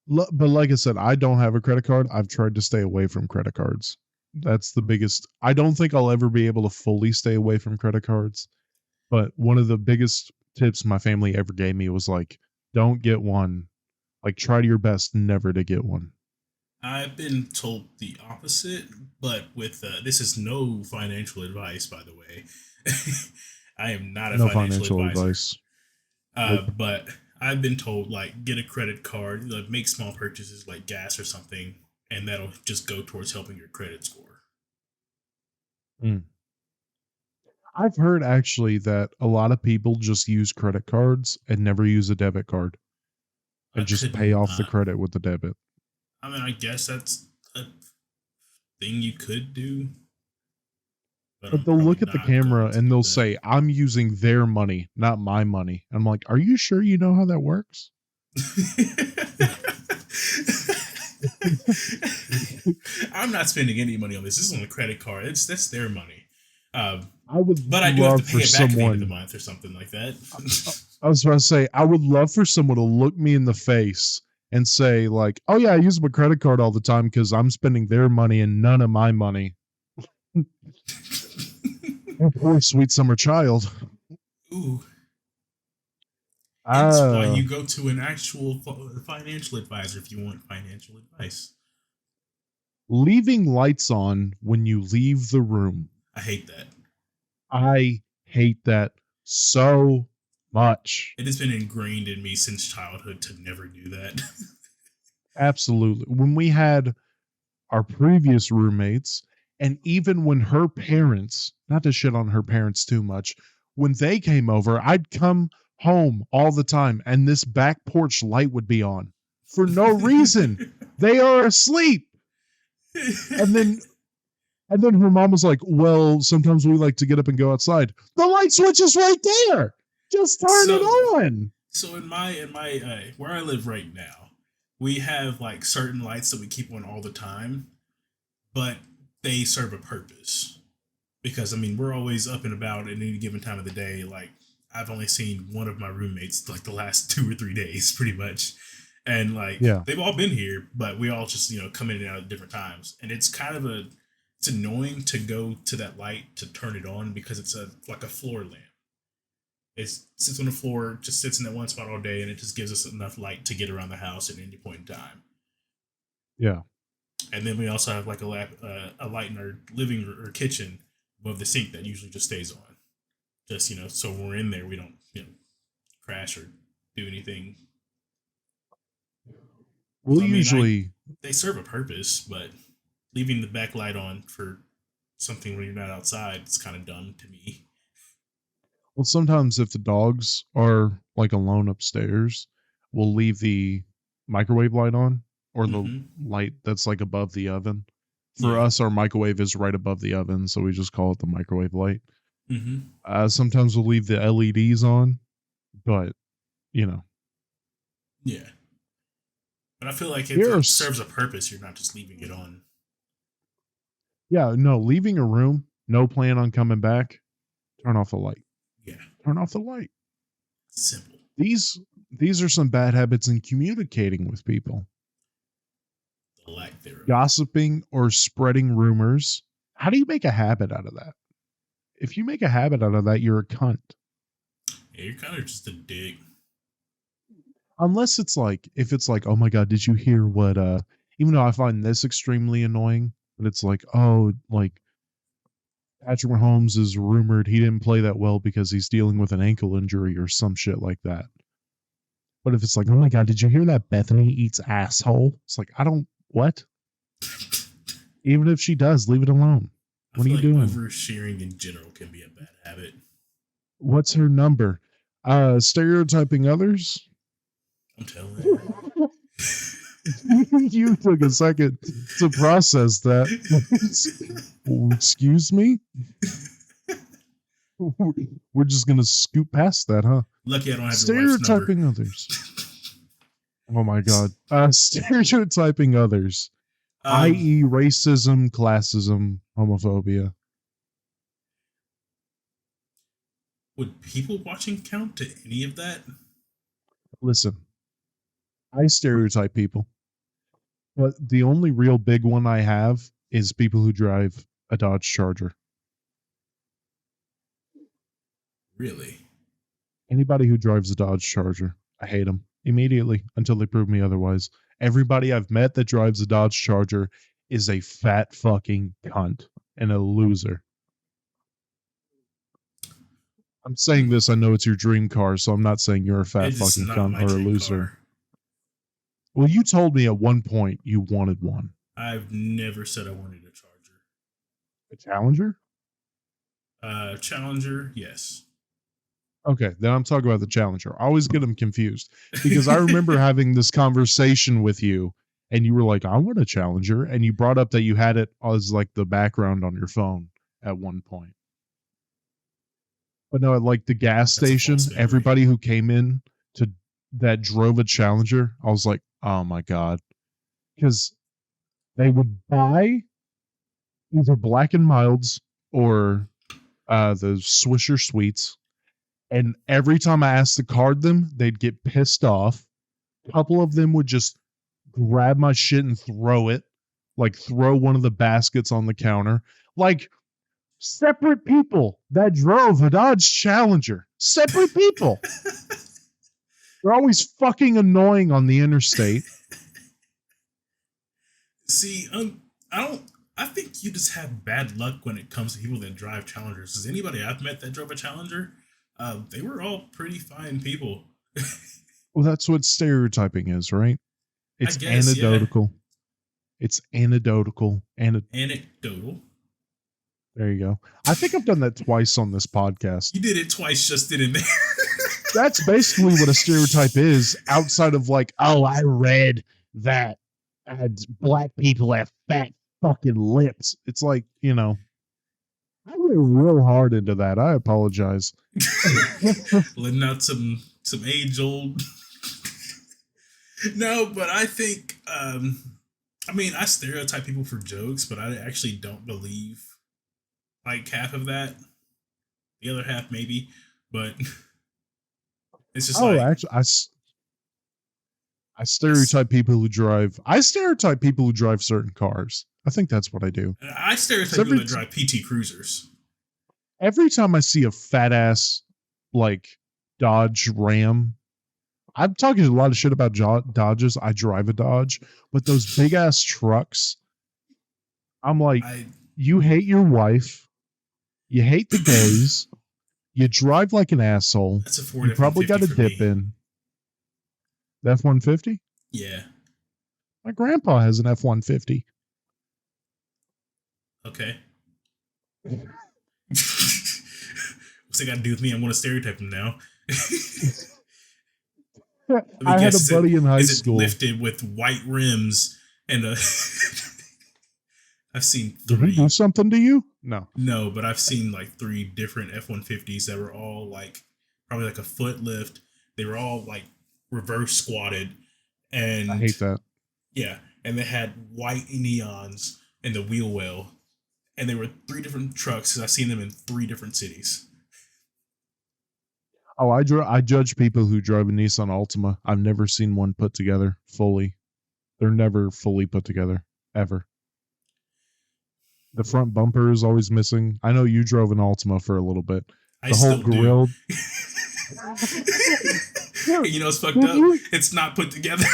A: But like I said, I don't have a credit card. I've tried to stay away from credit cards. That's the biggest. I don't think I'll ever be able to fully stay away from credit cards. But one of the biggest tips my family ever gave me was like, don't get one. Like, try your best never to get one.
B: I've been told the opposite, but with this is no financial advice, by the way. I am not a
A: No
B: financial
A: financial
B: advisor,
A: advice. Nope.
B: but I've been told like get a credit card, like, make small purchases like gas or something, and that'll just go towards helping your credit score.
A: Mm. I've heard actually that a lot of people just use credit cards and never use a debit card
B: I
A: and just
B: could
A: pay off the
B: not.
A: credit with the debit.
B: I mean, I guess that's a thing you could do, but
A: But
B: I'm
A: they'll
B: probably
A: look at the
B: not
A: camera
B: going to
A: and
B: do
A: they'll
B: that.
A: say, I'm using their money, not my money. I'm like, are you sure you know how that works?
B: I'm not spending any money on this. This is on a credit card. It's that's their money. Um,
A: I would
B: but I do have to
A: love
B: pay
A: for
B: it back at the end of the
A: someone,
B: month or something like that.
A: I I was about to say, I would love for someone to look me in the face and say, like, oh yeah, I use my credit card all the time because I'm spending their money and none of my money. Oh, poor sweet summer child.
B: Ooh, hence why
A: Uh,
B: you go to an actual financial advisor if you want financial advice.
A: leaving lights on when you leave the room.
B: I hate that.
A: I hate that so much.
B: It has been ingrained in me since childhood to never do that.
A: Absolutely. When we had our previous roommates, and even when her parents, not to shit on her parents too much, when they came over, I'd come home all the time and this back porch light would be on for no reason. They are asleep. And then her mom was like, "Well, sometimes we like to get up and go outside. The light switch is right there. Just turn it
B: so
A: on."
B: so in my where I live right now, we have like certain lights that we keep on all the time, but they serve a purpose. Because I mean, we're always up and about at any given time of the day. Like I've only seen one of my roommates like the last 2 or 3 days, pretty much, and like
A: Yeah.
B: they've all been here, but we all just come in and out at different times, and it's kind of it's annoying to go to that light to turn it on because it's a like a floor lamp. It sits on the floor, just sits in that one spot all day, and it just gives us enough light to get around the house at any point in time.
A: Yeah.
B: And then we also have like a light in our living or kitchen above the sink that usually just stays on. Just so when we're in there, we don't crash or do anything.
A: We'll
B: So I mean,
A: usually
B: they serve a purpose, but leaving the backlight on for something when you're not outside is kind of dumb to me.
A: well sometimes if the dogs are like alone upstairs, we'll leave the microwave light on or the
B: Mm-hmm.
A: light that's like above the oven. For
B: Yeah.
A: us, our microwave is right above the oven, so we just call it the microwave light.
B: Mm-hmm.
A: Sometimes we'll leave the LEDs on, but you know,
B: Yeah. But I feel like if it
A: here's
B: serves a purpose, you're not just leaving it on.
A: yeah, no, leaving a room, no plan on coming back, turn off the light.
B: Yeah.
A: Turn off the light.
B: Simple.
A: These these are some bad habits in communicating with people.
B: The lack thereof.
A: Gossiping or spreading rumors. How do you make a habit out of that? If you make a habit out of that, you're a cunt.
B: Yeah, you're kind of just a dick.
A: Unless it's like, if it's like, oh my God, did you hear what, even though I find this extremely annoying, but it's like, oh, like Patrick Mahomes is rumored he didn't play that well because he's dealing with an ankle injury or some shit like that. But if it's like, oh my God, did you hear that Bethany eats asshole? It's like, I don't, what? Even if she does, leave it alone.
B: I
A: What are
B: feel
A: you
B: like
A: doing?
B: oversharing in general can be a bad habit.
A: What's her number? Stereotyping others?
B: I'm telling you.
A: You took a second to process that. Excuse me? We're just going to scoot past that, huh?
B: Lucky I don't have your wife's number.
A: Stereotyping others. Oh my God. Stereotyping others, i.e., racism, classism, homophobia.
B: Would people watching count to any of that?
A: Listen, I stereotype people, but the only real big one I have is people who drive a Dodge Charger.
B: Really?
A: Anybody who drives a Dodge Charger, I hate them immediately until they prove me otherwise. Everybody I've met that drives a Dodge Charger is a fat fucking cunt and a loser. I'm saying this, I know it's your dream car, so I'm not saying you're a fat fucking cunt or a loser.
B: Car.
A: Well, you told me at one point you wanted one.
B: I've never said I wanted a Charger.
A: A Challenger?
B: Challenger, yes.
A: Okay, then I'm talking about the Challenger. I always get them confused because I remember having this conversation with you and you were like, I want a Challenger. And you brought up that you had it as like the background on your phone at one point. But no, at like the gas station, everybody who came in to that drove a Challenger, I was like, oh my God. Because they would buy either Black and Milds or the Swisher Sweets. And every time I asked to card them, they'd get pissed off. A couple of them would just grab my shit and throw it. Like throw one of the baskets on the counter. Like separate people that drove a Dodge Challenger. Separate people. They're always fucking annoying on the interstate.
B: See, I think you just have bad luck when it comes to people that drive Challengers. Because anybody I've met that drove a Challenger, they were all pretty fine people.
A: Well, that's what stereotyping is, right? It's anecdotal. Yeah. It's anecdotal.
B: Anecdotal.
A: There you go. I think I've done that twice on this podcast.
B: You did it twice, just didn't there?
A: That's basically what a stereotype is, outside of like, oh, I read that black people have fat fucking lips. It's like, you know, I went real hard into that. I apologize.
B: Letting out some age old. No, but I think I mean, I stereotype people for jokes, but I actually don't believe like half of that. The other half maybe, but it's just
A: actually I stereotype people who drive. I stereotype people who drive certain cars. I think that's what I do.
B: I stereotype people that drive PT Cruisers.
A: Every time I see a fat ass like Dodge Ram, I'm talking a lot of shit about Dodges. I drive a Dodge, but those big ass trucks, I'm like, you hate your wife, you hate the gays, you drive like an asshole.
B: That's a Ford.
A: You probably got a dip in. The F-150?
B: Yeah.
A: My grandpa has an F-150.
B: Okay. What's it got to do with me? I'm going to stereotype him now.
A: I had a buddy in high school.
B: Lifted with white rims and I've seen 3.
A: Did he do something to you? No.
B: No, but I've seen like 3 different F-150s that were all like probably like a foot lift. They were all like reverse squatted, and
A: I hate that.
B: Yeah, and they had white neons in the wheel well, and they were 3 different trucks because I've seen them in 3 different cities.
A: Oh, I judge people who drive a Nissan Altima. I've never seen one put together fully. They're never fully put together, ever. The front bumper is always missing. I know you drove an Altima for a little bit. The whole grill.
B: You know, it's fucked up. It's not put together.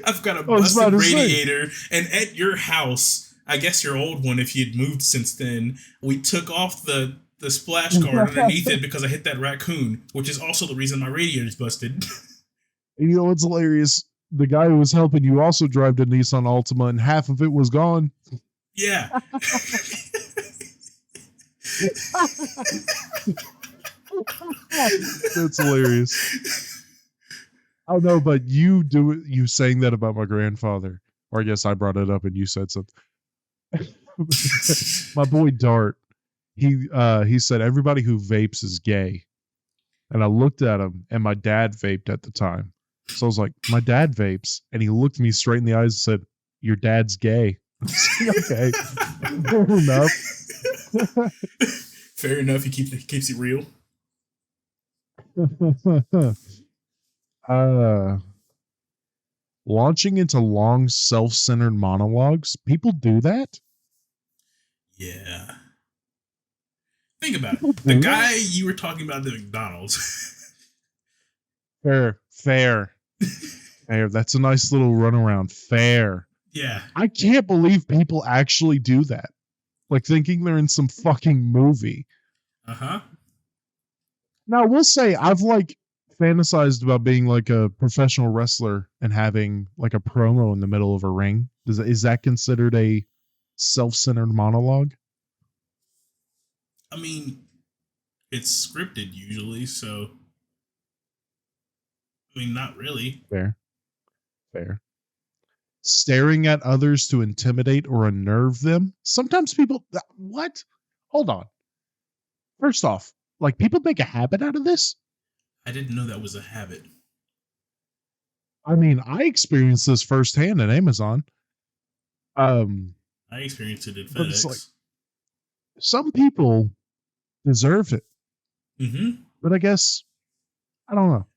B: I've got a busted radiator, and at your house, I guess your old one, if you'd moved since then, we took off the the splash guard underneath it because I hit that raccoon, which is also the reason my radiator is busted.
A: And you know what's hilarious? The guy who was helping you also drive the Nissan Altima, and half of it was gone.
B: Yeah.
A: That's hilarious. Oh no, but you saying that about my grandfather, or I guess I brought it up and you said something. My boy Dart, he said everybody who vapes is gay, and I looked at him, and my dad vaped at the time, so I was like, my dad vapes, and he looked me straight in the eyes and said, "Your dad's gay." Okay, fair enough.
B: Fair enough. He keeps it real.
A: Launching into long self-centered monologues. People do that.
B: Yeah. Think about
A: People
B: it. The
A: do
B: guy
A: that?
B: you were talking about at the McDonald's.
A: Fair. Fair. That's a nice little runaround. Fair.
B: Yeah.
A: I can't believe people actually do that. Like thinking they're in some fucking movie.
B: Uh-huh.
A: Now, I will say I've like fantasized about being like a professional wrestler and having like a promo in the middle of a ring. Is that considered a self-centered monologue?
B: I mean, it's scripted usually, so I mean, not really.
A: Fair. Fair. Staring at others to intimidate or unnerve them. Sometimes people, what? Hold on. First off, like people make a habit out of this.
B: I didn't know that was a habit.
A: I mean, I experienced this firsthand at Amazon.
B: I experienced it at
A: But it's like
B: FedEx.
A: some people deserve it,
B: Mm-hmm.
A: but I guess I don't know.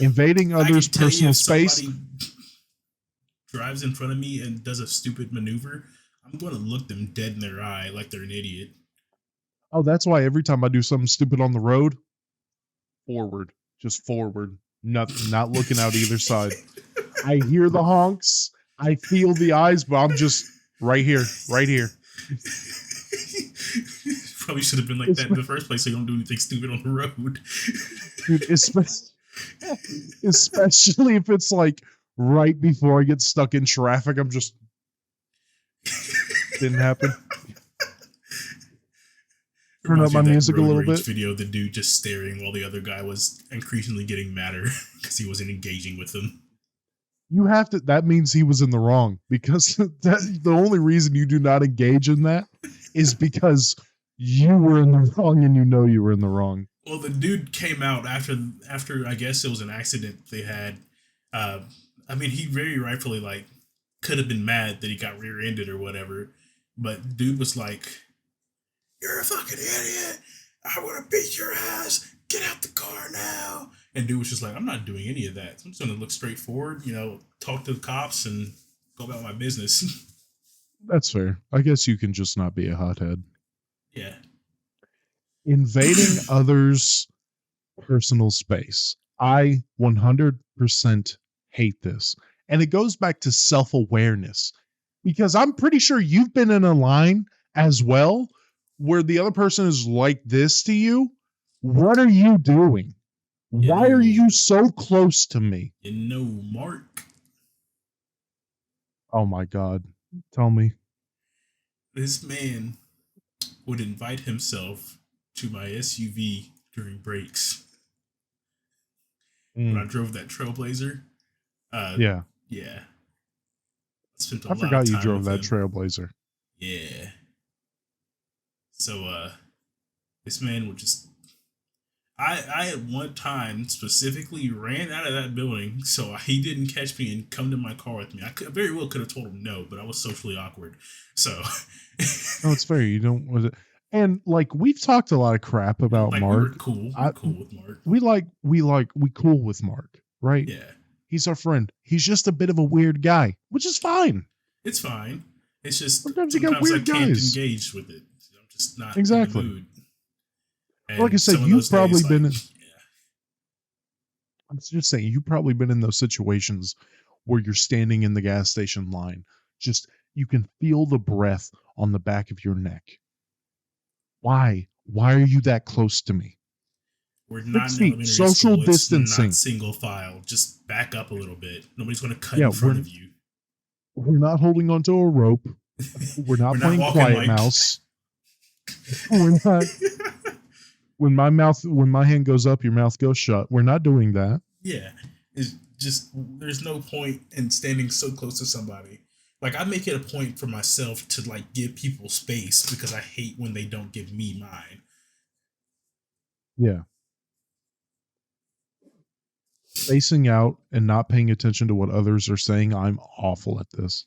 A: Invading
B: I
A: others'
B: can tell you
A: personal
B: if
A: space.
B: somebody drives in front of me and does a stupid maneuver, I'm going to look them dead in their eye like they're an idiot.
A: Oh, that's why every time I do something stupid on the road, forward, just forward, not looking out either side. I hear the honks, I feel the eyes, but I'm just right here, right here.
B: Probably should have been like that in the first place so you don't do anything stupid on the road.
A: Dude, especially if it's like right before I get stuck in traffic, I'm just didn't happen. Turn up my music a little bit.
B: Video, the dude just staring while the other guy was increasingly getting madder because he wasn't engaging with them.
A: You have to. That means he was in the wrong because the only reason you do not engage in that is because you were in the wrong and you know you were in the wrong.
B: Well, the dude came out after I guess it was an accident they had. I mean, he very rightfully like could have been mad that he got rear-ended or whatever, but dude was like, "You're a fucking idiot! I want to beat your ass! Get out the car now!" And dude was just like, "I'm not doing any of that. I'm just gonna look straight forward, talk to the cops and go about my business."
A: That's fair. I guess you can just not be a hothead.
B: Yeah.
A: Invading others' personal space. I 100% hate this. And it goes back to self-awareness because I'm pretty sure you've been in a line as well where the other person is like this to you. What are you doing? Why are you so close to me?
B: Mark.
A: Oh my God. Tell me.
B: This man would invite himself to my SUV during breaks. When I drove that Trailblazer.
A: Yeah.
B: Yeah.
A: I forgot you drove that Trailblazer.
B: Yeah. So this man would just I at one time specifically ran out of that building so he didn't catch me and come to my car with me. I very well could have told him no, but I was socially awkward. So
A: no, it's fair. You don't was it. And like we've talked a lot of crap about
B: like,
A: Mark.
B: We're cool. We're cool with Mark.
A: We cool with Mark, right?
B: Yeah.
A: He's our friend. He's just a bit of a weird guy, which is fine.
B: It's fine. It's just
A: sometimes you got weird
B: I can't
A: guys.
B: engage with it. I'm just not
A: exactly.
B: in the mood. And
A: like I said, you've probably
B: days,
A: been in. Yeah. I'm just saying, you've probably been in those situations where you're standing in the gas station line. Just you can feel the breath on the back of your neck. Why? Why are you that close to me?
B: We're not
A: 6
B: in
A: feet,
B: elementary
A: social
B: school. It's not
A: distancing.
B: single file. Just back up a little bit. Nobody's going to cut
A: Yeah,
B: in front of you.
A: we're not holding onto a rope. We're
B: We're
A: not
B: not
A: playing
B: walking
A: quiet
B: like.
A: mouse. We're not. When my hand goes up, your mouth goes shut. We're not doing that.
B: Yeah, it's just there's no point in standing so close to somebody. Like I make it a point for myself to like give people space because I hate when they don't give me mine.
A: Yeah. Spacing out and not paying attention to what others are saying, I'm awful at this.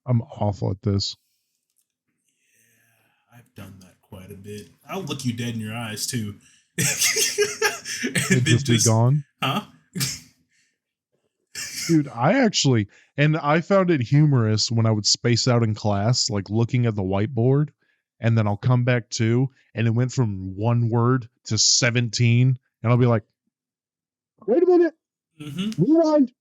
A: I'm awful at this.
B: Yeah, I've done that quite a bit. I'll look you dead in your eyes too,
A: It'll
B: and then
A: just be
B: just
A: gone.
B: huh?
A: Dude, I found it humorous when I would space out in class, like looking at the whiteboard, and then I'll come back to, and it went from one word to 17, and I'll be like, wait a minute,
B: Mm-hmm.
A: rewind.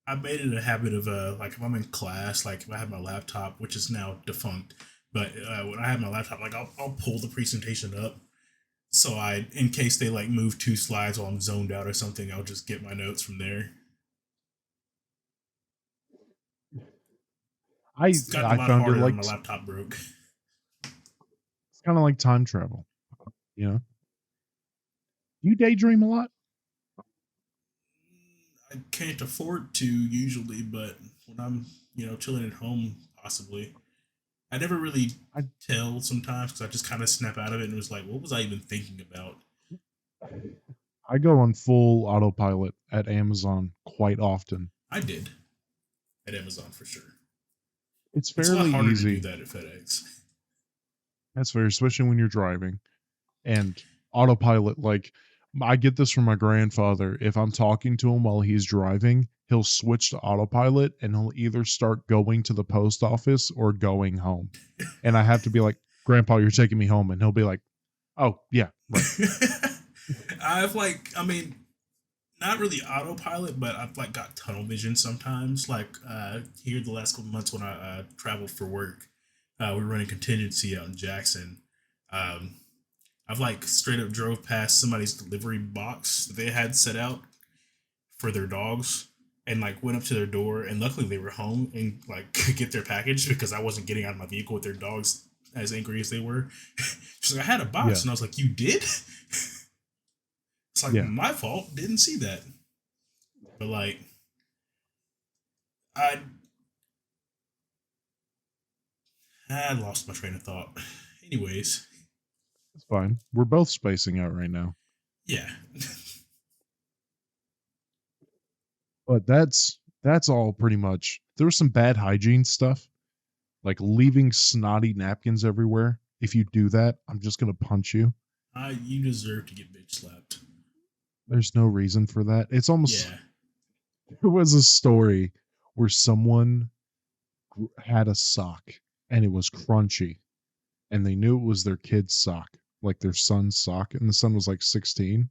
B: I made it a habit of like if I'm in class, like if I have my laptop, which is now defunct, but when I have my laptop, like I'll pull the presentation up. So I, in case they like move 2 slides while I'm zoned out or something, I'll just get my notes from there.
A: I
B: It's gotten a
A: I
B: lot
A: found it
B: harder when
A: like
B: my laptop broke.
A: it's kind of like time travel, you know. You daydream a lot?
B: I can't afford to usually, but when I'm chilling at home, possibly. I never really
A: I
B: tell sometimes because I just kind of snap out of it and was like, what was I even thinking about?
A: I go on full autopilot at Amazon quite often.
B: I did at Amazon for sure.
A: It's
B: It's a lot
A: fairly
B: harder to do
A: easy.
B: that at FedEx.
A: That's fair, especially when you're driving. And autopilot, like I get this from my grandfather. If I'm talking to him while he's driving, he'll switch to autopilot and he'll either start going to the post office or going home. And I have to be like, Grandpa, you're taking me home. And he'll be like, oh, yeah, right.
B: I mean, not really autopilot, but I've like got tunnel vision sometimes. Like here, the last couple months when I traveled for work, we were running contingency out in Jackson. Um, I've like straight up drove past somebody's delivery box that they had set out for their dogs, and like went up to their door, and luckily they were home and like could get their package because I wasn't getting out of my vehicle with their dogs as angry as they were. She's like, I had a box,
A: Yeah,
B: and I was like, you did? It's like
A: yeah,
B: my fault. Didn't see that. But like I I lost my train of thought. Anyways,
A: it's fine. We're both spacing out right now.
B: yeah.
A: But that's all pretty much. There was some bad hygiene stuff, like leaving snotty napkins everywhere. If you do that, I'm just gonna punch you.
B: You deserve to get bitch slapped.
A: There's no reason for that. It's almost
B: Yeah.
A: there was a story where someone had a sock and it was crunchy and they knew it was their kid's sock, like their son's sock, and the son was like 16.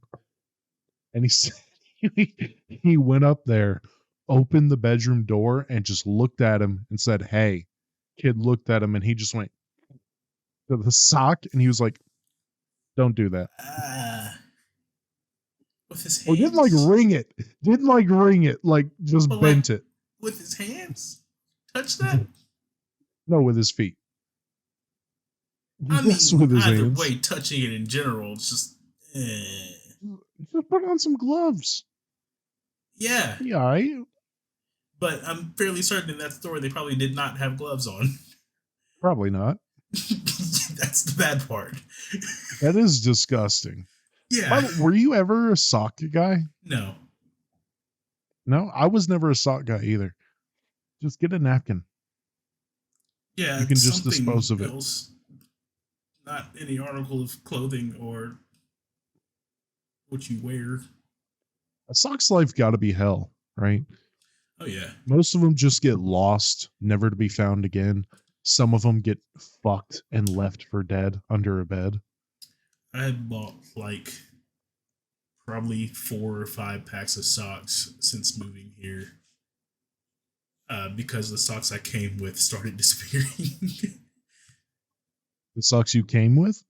A: And he said he went up there, opened the bedroom door, and just looked at him and said, "Hey." Kid looked at him and he just went to the sock and he was like, "Don't do that."
B: Ah, with his
A: Or didn't like
B: hands.
A: ring it. Didn't like ring it. Like just
B: But like
A: bent it.
B: with his hands. Touch that.
A: No, with his feet.
B: I
A: Yes,
B: mean,
A: with his
B: either
A: hands.
B: way, touching it in general, it's just
A: Just put on some gloves.
B: yeah.
A: Yeah, right?
B: But I'm fairly certain in that store they probably did not have gloves on.
A: Probably not.
B: That's the bad part.
A: That is disgusting.
B: Yeah.
A: Were you ever a sock guy?
B: No.
A: No, I was never a sock guy either. Just get a napkin.
B: Yeah,
A: You
B: it's
A: can just
B: something
A: dispose of it.
B: else. Not any article of clothing or what you wear.
A: A sock's life got to be hell, right?
B: Oh yeah.
A: Most of them just get lost, never to be found again. Some of them get fucked and left for dead under a bed.
B: I had bought like probably 4 or 5 packs of socks since moving here. Because the socks I came with started disappearing.
A: The socks you came with?